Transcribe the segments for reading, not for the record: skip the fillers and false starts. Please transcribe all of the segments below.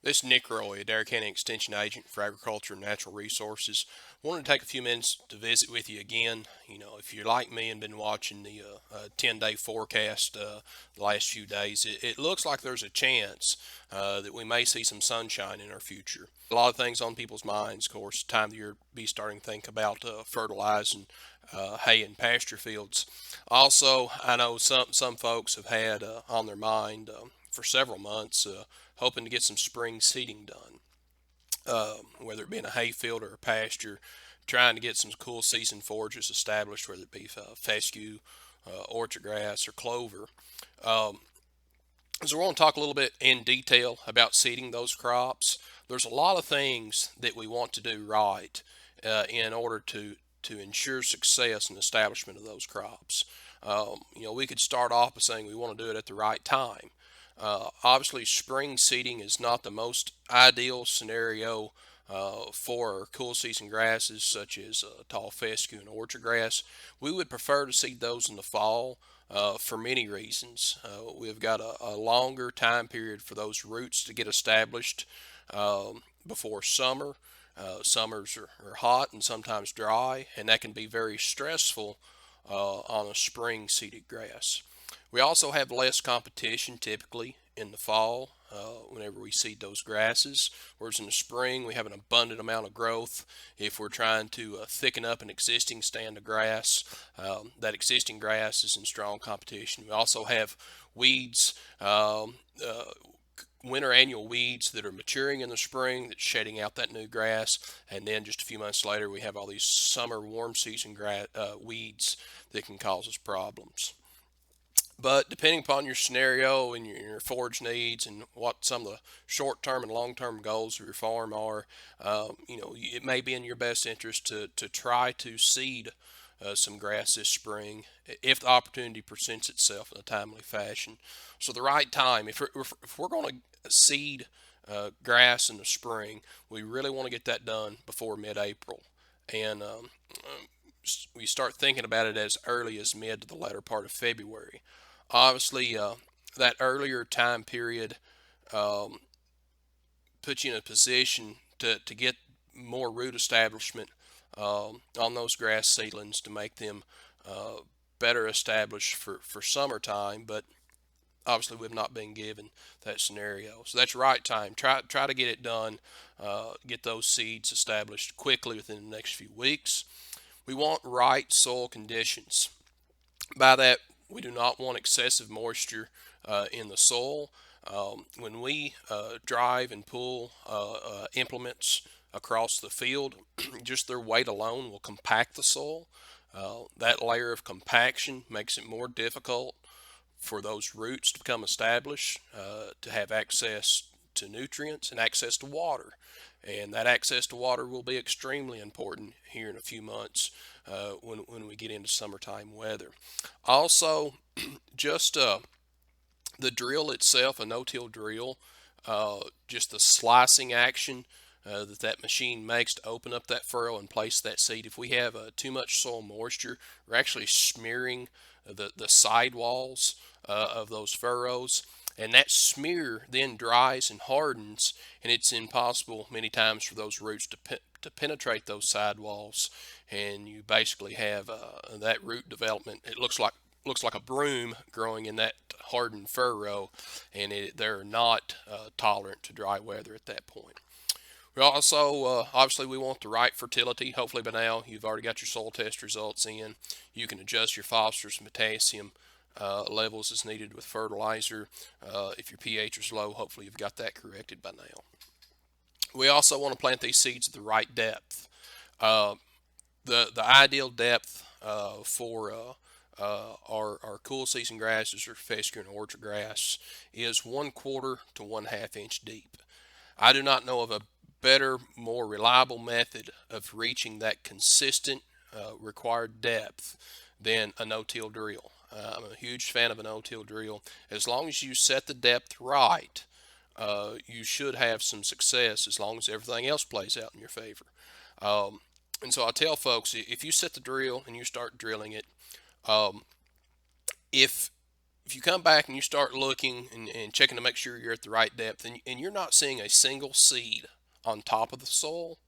This is Nick Roy, a Dare County Extension Agent for Agriculture and Natural Resources. Wanted to take a few minutes to visit with you again. If you're like me and been watching the 10-day forecast the last few days, it looks like there's a chance that we may see some sunshine in our future. A lot of things on people's minds, of course, time of year be starting to think about fertilizing hay and pasture fields. Also, I know some folks have had on their mind for several months hoping to get some spring seeding done, whether it be in a hayfield or a pasture, trying to get some cool season forages established, whether it be fescue, orchard grass, or clover. Um, so we want to talk a little bit in detail about seeding those crops. There's a lot of things that we want to do right in order to ensure success in the establishment of those crops. We could start off by saying we want to do it at the right time. Obviously, spring seeding is not the most ideal scenario for cool season grasses such as tall fescue and orchard grass. We would prefer to seed those in the fall for many reasons. We've got a longer time period for those roots to get established before summer. Summers are hot and sometimes dry, and that can be very stressful on a spring seeded grass. We also have less competition typically in the fall whenever we seed those grasses, whereas in the spring we have an abundant amount of growth. If we're trying to thicken up an existing stand of grass, that existing grass is in strong competition. We also have weeds. Winter annual weeds that are maturing in the spring that's shedding out that new grass, and then just a few months later we have all these summer warm season weeds that can cause us problems. But depending upon your scenario and your forage needs and what some of the short-term and long-term goals of your farm are, it may be in your best interest to try to seed some grass this spring if the opportunity presents itself in a timely fashion. So the right time, if we're going to seed grass in the spring, we really want to get that done before mid-April, and we start thinking about it as early as mid to the latter part of February. Obviously, that earlier time period um, puts you in a position to get more root establishment on those grass seedlings to make them uh, better established for summertime. But obviously, we've not been given that scenario. So that's right time. Try to get it done. Get those seeds established quickly within the next few weeks. We want right soil conditions. By that, we do not want excessive moisture in the soil. When we drive and pull implements across the field, just their weight alone will compact the soil. That layer of compaction makes it more difficult for those roots to become established, to have access to nutrients and access to water. And that access to water will be extremely important here in a few months when we get into summertime weather. Also, just the drill itself, a no-till drill, just the slicing action that machine makes to open up that furrow and place that seed. If we have too much soil moisture, we're actually smearing the sidewalls of those furrows. And that smear then dries and hardens, and it's impossible many times for those roots to penetrate those sidewalls, and you basically have that root development. It looks like a broom growing in that hardened furrow, and they're not tolerant to dry weather at that point. We also, obviously, we want the right fertility. Hopefully by now you've already got your soil test results in. You can adjust your phosphorus and potassium levels as needed with fertilizer. If your pH is low, hopefully you've got that corrected by now. We also want to plant these seeds at the right depth. Uh, the ideal depth for our cool season grasses or fescue and orchard grass is 1/4 to 1/2 inch deep. I do not know of a better, more reliable method of reaching that consistent required depth than a no-till drill. I'm a huge fan of a no-till drill. As long as you set the depth right, you should have some success as long as everything else plays out in your favor. Um, and so I tell folks, if you set the drill and you start drilling it, um, if if you come back and you start looking and checking to make sure you're at the right depth, and you're not seeing a single seed on top of the soil,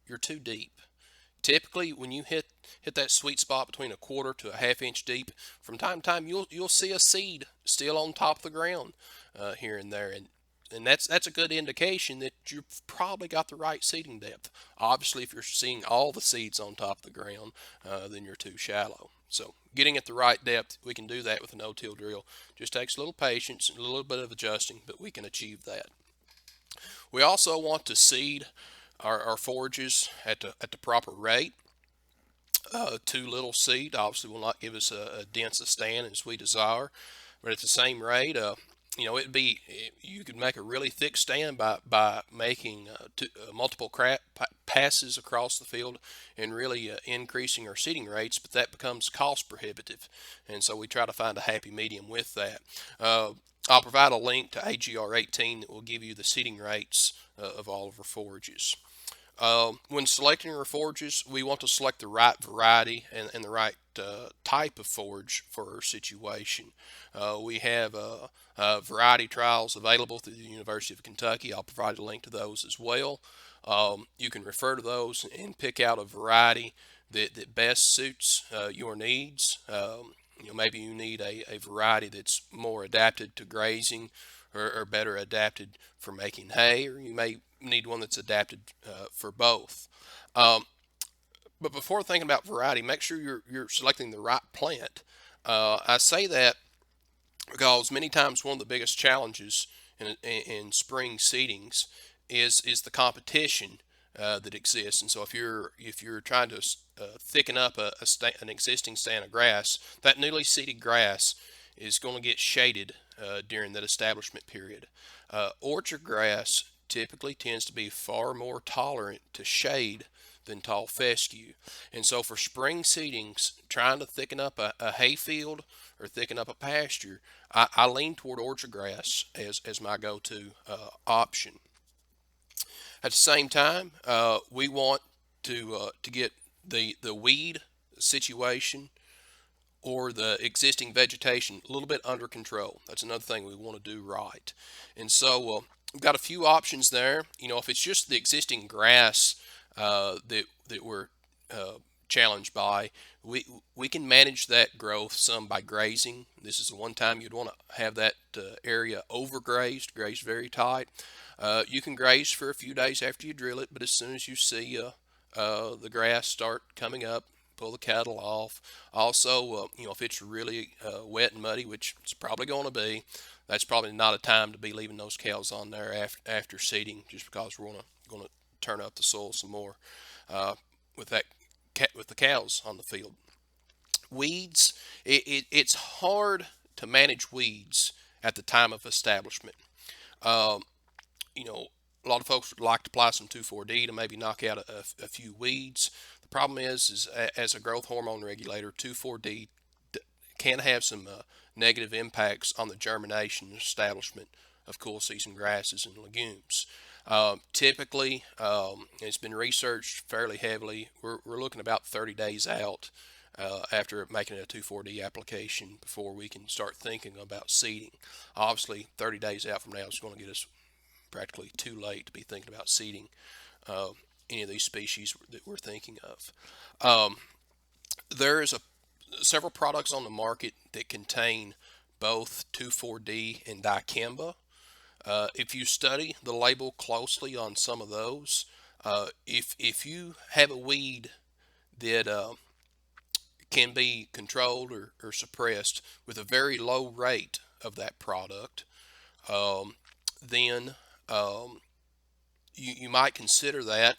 you're too deep. Typically, when you hit that sweet spot between a quarter to a half-inch deep, from time to time you'll see a seed still on top of the ground here and there, and that's a good indication that you've probably got the right seeding depth. Obviously, if you're seeing all the seeds on top of the ground, then you're too shallow. So getting at the right depth, we can do that with a no-till drill. Just takes a little patience and a little bit of adjusting, but we can achieve that. We also want to seed our forages at the proper rate. Too little seed obviously will not give us a dense a stand as we desire, but at the same rate, it'd be, you could make a really thick stand by making multiple passes across the field and really increasing our seeding rates, but that becomes cost prohibitive, and so we try to find a happy medium with that. I'll provide a link to AGR 18 that will give you the seeding rates of all of our forages. When selecting our forages, we want to select the right variety and the right type of forage for our situation. We have variety trials available through the University of Kentucky. I'll provide a link to those as well. You can refer to those and pick out a variety that best suits your needs. Maybe you need a variety that's more adapted to grazing or better adapted for making hay, or you may need one that's adapted for both. Um, but before thinking about variety, make sure you're selecting the right plant. I say that because many times one of the biggest challenges in spring seedings is the competition that exists. And so if you're trying to thicken up an existing stand of grass, that newly seeded grass is going to get shaded during that establishment period. Orchard grass typically tends to be far more tolerant to shade than tall fescue. And so for spring seedings, trying to thicken up a hayfield or thicken up a pasture, I lean toward orchard grass as my go-to option. At the same time, we want to get the weed situation or the existing vegetation a little bit under control. That's another thing we want to do right. And so we've got a few options there. If it's just the existing grass that we're challenged by, we can manage that growth some by grazing. This is the one time you'd want to have that area overgrazed, grazed very tight. You can graze for a few days after you drill it, but as soon as you see the grass start coming up, pull the cattle off. Also, if it's really wet and muddy, which it's probably going to be, that's probably not a time to be leaving those cows on there after seeding, just because we're going to turn up the soil some more with the cows on the field. Weeds, it's hard to manage weeds at the time of establishment. Um, a lot of folks would like to apply some 2,4-D to maybe knock out a few weeds. The problem is as a growth hormone regulator, 2,4-D can have some negative impacts on the germination and establishment of cool season grasses and legumes. Typically, it's been researched fairly heavily. We're looking about 30 days out after making a 2,4-D application before we can start thinking about seeding. Obviously, 30 days out from now is going to get us practically too late to be thinking about seeding any of these species that we're thinking of. There is several products on the market that contain both 2,4-D and dicamba. If you study the label closely on some of those, if you have a weed that can be controlled or suppressed with a very low rate of that product, then you might consider that.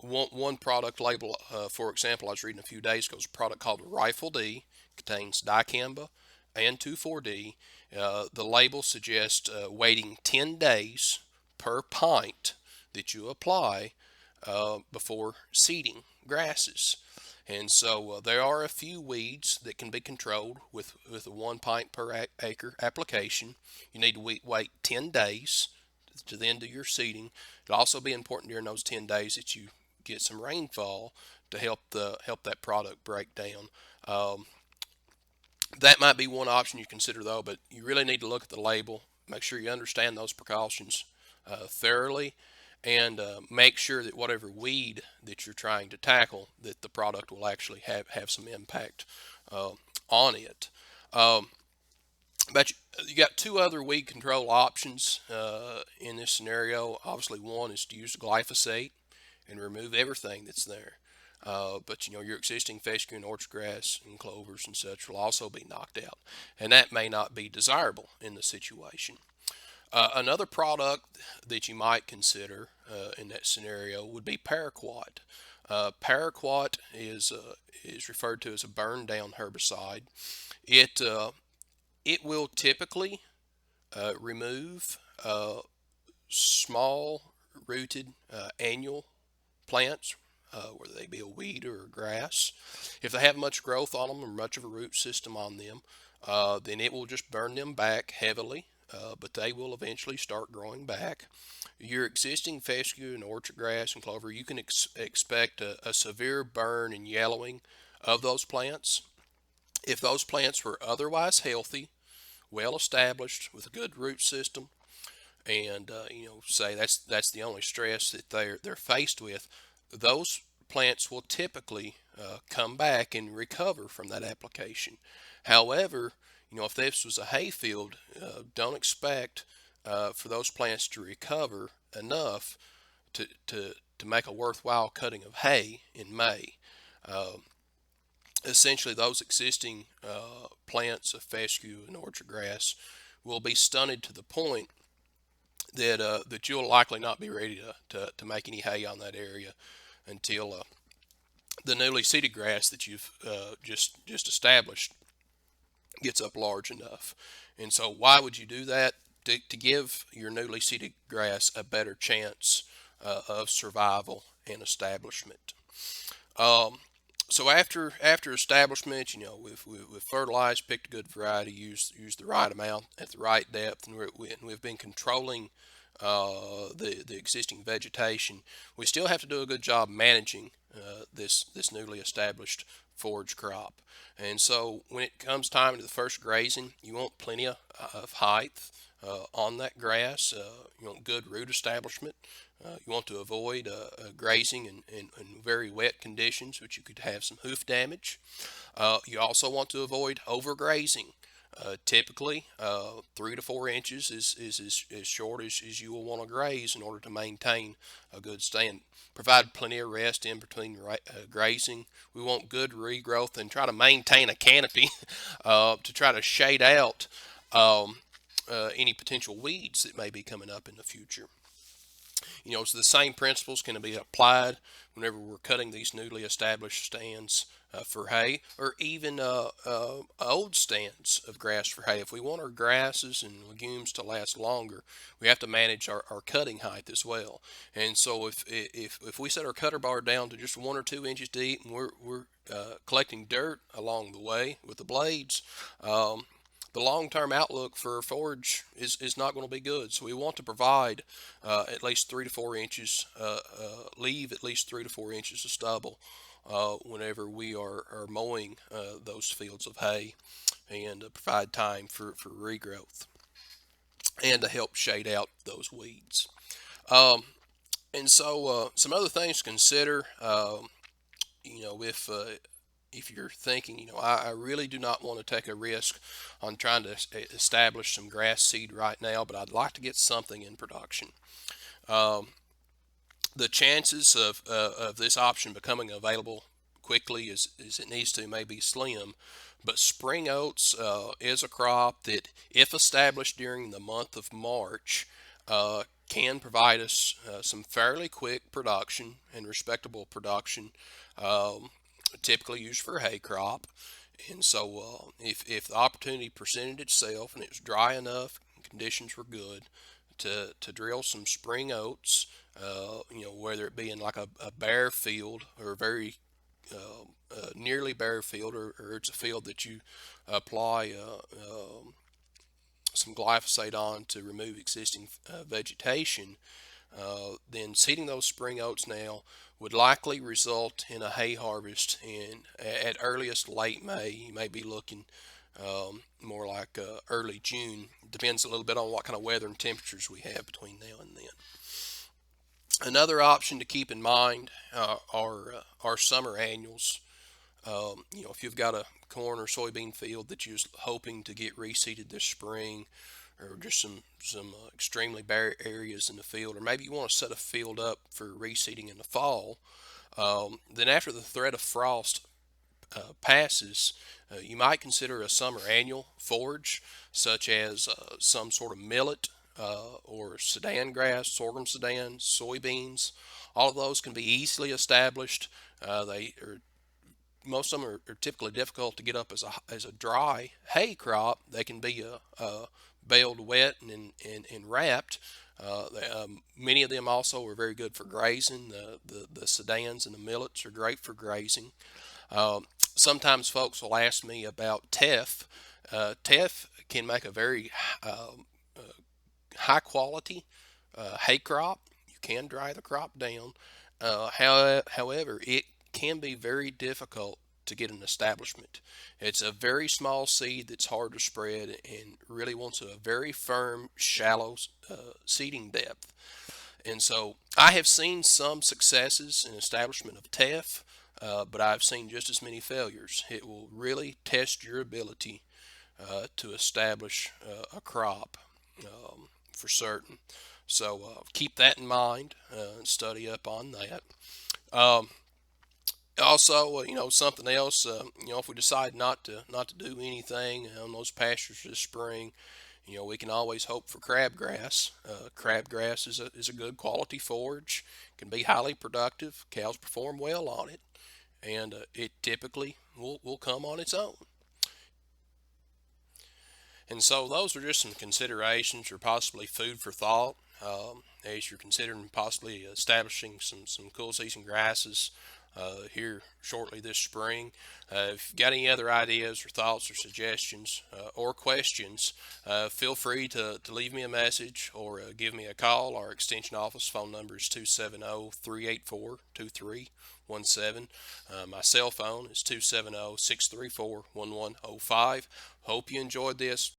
One product label, for example, I was reading a few days ago, is a product called Rifle D, contains dicamba and 2,4-D. The label suggests waiting 10 days per pint that you apply before seeding grasses. And so there are a few weeds that can be controlled with a 1 pint per acre application. You need to wait 10 days to then do your seeding. It'll also be important during those 10 days that you get some rainfall to help that product break down. That might be one option you consider though, but you really need to look at the label, make sure you understand those precautions thoroughly, and make sure that whatever weed that you're trying to tackle, that the product will actually have some impact uh, on it. Um, but you got two other weed control options in this scenario. Obviously, one is to use glyphosate and remove everything that's there. But your existing fescue and orchard grass and clovers and such will also be knocked out, and that may not be desirable in the situation. Another product that you might consider in that scenario would be Paraquat. Paraquat is referred to as a burn down herbicide. It will typically remove small rooted annual plants, whether they be a weed or a grass. If they have much growth on them or much of a root system on them, then it will just burn them back heavily, but they will eventually start growing back. Your existing fescue and orchard grass and clover, you can expect a severe burn and yellowing of those plants. If those plants were otherwise healthy, well established with a good root system, and say that's the only stress that they're faced with, those plants will typically come back and recover from that application. However, if this was a hay field, don't expect for those plants to recover enough to make a worthwhile cutting of hay in May. Uh, Essentially, those existing plants of fescue and orchard grass will be stunted to the point that you'll likely not be ready to make any hay on that area until the newly seeded grass that you've just established gets up large enough. And so, why would you do that? To give your newly seeded grass a better chance of survival and establishment. Um, so after establishment, we've fertilized, picked a good variety, used the right amount at the right depth, and we've been controlling the existing vegetation. We still have to do a good job managing this newly established forage crop. And so when it comes time to the first grazing, you want plenty of height on that grass. You want good root establishment. You want to avoid grazing in very wet conditions, which you could have some hoof damage. You also want to avoid overgrazing. Typically, 3 to 4 inches is as short as you will want to graze in order to maintain a good stand. Provide plenty of rest in between grazing. We want good regrowth and try to maintain a canopy to try to shade out any potential weeds that may be coming up in the future. So the same principles can be applied whenever we're cutting these newly established stands for hay, or even old stands of grass for hay. If we want our grasses and legumes to last longer, we have to manage our cutting height as well. And so if we set our cutter bar down to just 1 or 2 inches deep, and we're collecting dirt along the way with the blades, the long-term outlook for forage is not going to be good. So we want to provide at least 3 to 4 inches, leave at least 3 to 4 inches of stubble whenever we are mowing those fields of hay, and provide time for regrowth and to help shade out those weeds. Um, and so some other things to consider, if you're thinking, I really do not want to take a risk on trying to establish some grass seed right now, but I'd like to get something in production. Um, the chances of this option becoming available quickly as it needs to may be slim, but spring oats is a crop that, if established during the month of March, can provide us some fairly quick production and respectable production, typically used for a hay crop. And so, if the opportunity presented itself and it was dry enough, and conditions were good, to drill some spring oats, whether it be in like a bare field or a very nearly bare field, or it's a field that you apply some glyphosate on to remove existing vegetation, then seeding those spring oats now would likely result in a hay harvest at earliest late May. You may be looking more like early June. Depends a little bit on what kind of weather and temperatures we have between now and then. Another option to keep in mind are summer annuals. If you've got a corn or soybean field that you're hoping to get reseeded this spring, or just some extremely bare areas in the field, or maybe you want to set a field up for reseeding in the fall, then after the threat of frost passes, you might consider a summer annual forage, such as some sort of millet or Sudan grass, sorghum Sudan, soybeans. All of those can be easily established. They are Most of them are typically difficult to get up as a dry hay crop. They can be baled wet and wrapped. Many of them also are very good for grazing. The sedans and the millets are great for grazing. Sometimes folks will ask me about teff. Teff can make a very high quality hay crop. You can dry the crop down. However, it can be very difficult to get an establishment. It's a very small seed that's hard to spread and really wants a very firm, shallow seeding depth. And so I have seen some successes in establishment of teff, but I've seen just as many failures. It will really test your ability to establish a crop for certain. So keep that in mind and study up on that. Um, Also, something else. If we decide not to do anything on those pastures this spring, we can always hope for crabgrass. Crabgrass is a good quality forage. Can be highly productive. Cows perform well on it, and it typically will come on its own. And so those are just some considerations or possibly food for thought as you're considering possibly establishing some cool season grasses here shortly this spring. If you've got any other ideas or thoughts or suggestions or questions, feel free to leave me a message or give me a call. Our extension office phone number is 270-384-2317. My cell phone is 270-634-1105. Hope you enjoyed this.